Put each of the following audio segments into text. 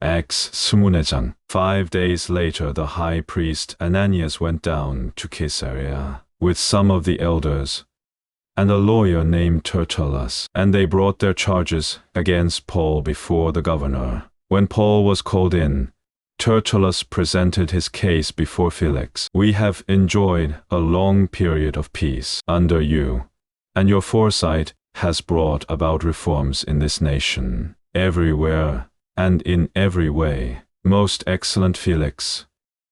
Acts 24장. 5 days later the high priest Ananias went down to Caesarea with some of the elders and a lawyer named Tertullus, and they brought their charges against Paul before the governor. When Paul was called in, Tertullus presented his case before Felix. We have enjoyed a long period of peace under you, and your foresight has brought about reforms in this nation, everywhere and in every way. Most excellent Felix,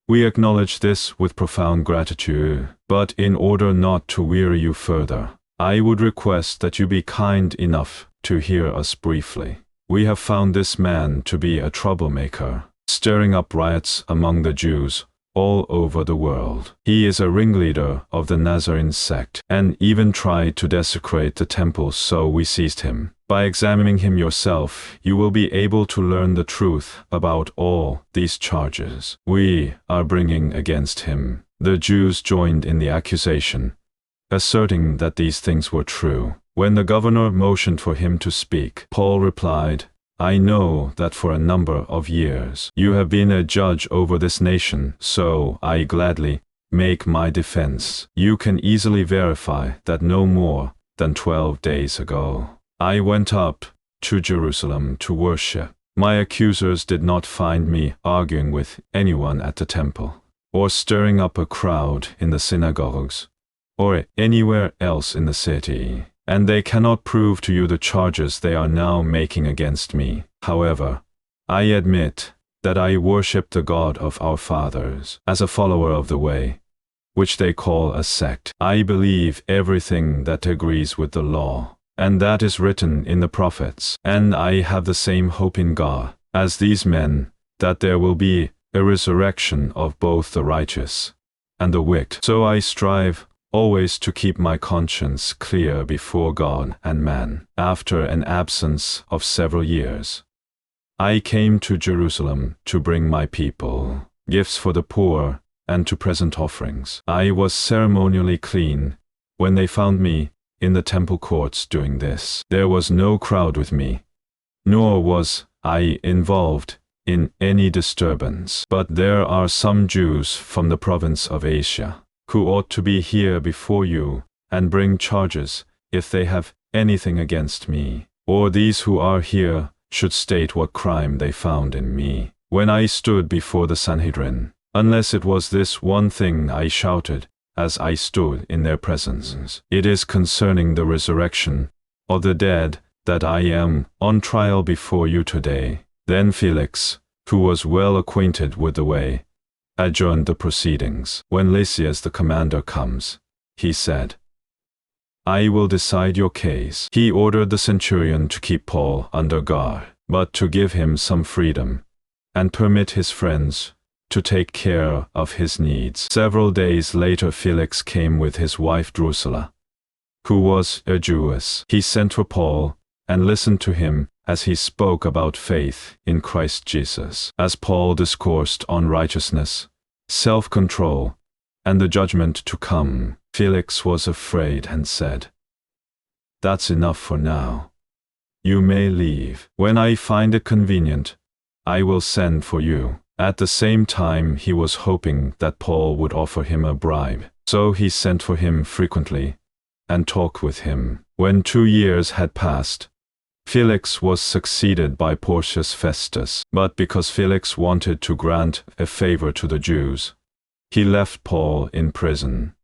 we acknowledge this with profound gratitude, but in order not to weary you further, I would request that you be kind enough to hear us briefly. We have found this man to be a troublemaker, stirring up riots among the Jews all over the world. He is a ringleader of the Nazarene sect, and even tried to desecrate the temple, so we seized him. By examining him yourself, you will be able to learn the truth about all these charges we are bringing against him. The Jews joined in the accusation, asserting that these things were true. When the governor motioned for him to speak, Paul replied, I know that for a number of years you have been a judge over this nation, so I gladly make my defense. You can easily verify that no more than 12 days ago, I went up to Jerusalem to worship. My accusers did not find me arguing with anyone at the temple, or stirring up a crowd in the synagogues, or anywhere else in the city, and they cannot prove to you the charges they are now making against me. However, I admit that I worship the God of our fathers as a follower of the way, which they call a sect. I believe everything that agrees with the law, and that is written in the prophets, and I have the same hope in God as these men, that there will be a resurrection of both the righteous and the wicked. So I strive always to keep my conscience clear before God and man. After an absence of several years, I came to Jerusalem to bring my people gifts for the poor and to present offerings. I was ceremonially clean when they found me in the temple courts doing this. There was no crowd with me, nor was I involved in any disturbance. But there are some Jews from the province of Asia who ought to be here before you and bring charges if they have anything against me, or these who are here should state what crime they found in me. When I stood before the Sanhedrin, unless it was this one thing I shouted as I stood in their presence, it is concerning the resurrection of the dead that I am on trial before you today. Then Felix, who was well acquainted with the way, adjourned the proceedings. When Lysias the commander comes, he said, I will decide your case. He ordered the centurion to keep Paul under guard, but to give him some freedom, and permit his friends to take care of his needs. Several days later Felix came with his wife Drusilla, who was a Jewess. He sent for Paul and listened to him as he spoke about faith in Christ Jesus. As Paul discoursed on righteousness, self-control, and the judgment to come, Felix was afraid and said, That's enough for now. You may leave. When I find it convenient, I will send for you. At the same time he was hoping that Paul would offer him a bribe, so he sent for him frequently and talked with him. When 2 years had passed, Felix was succeeded by Porcius Festus, but because Felix wanted to grant a favor to the Jews, he left Paul in prison.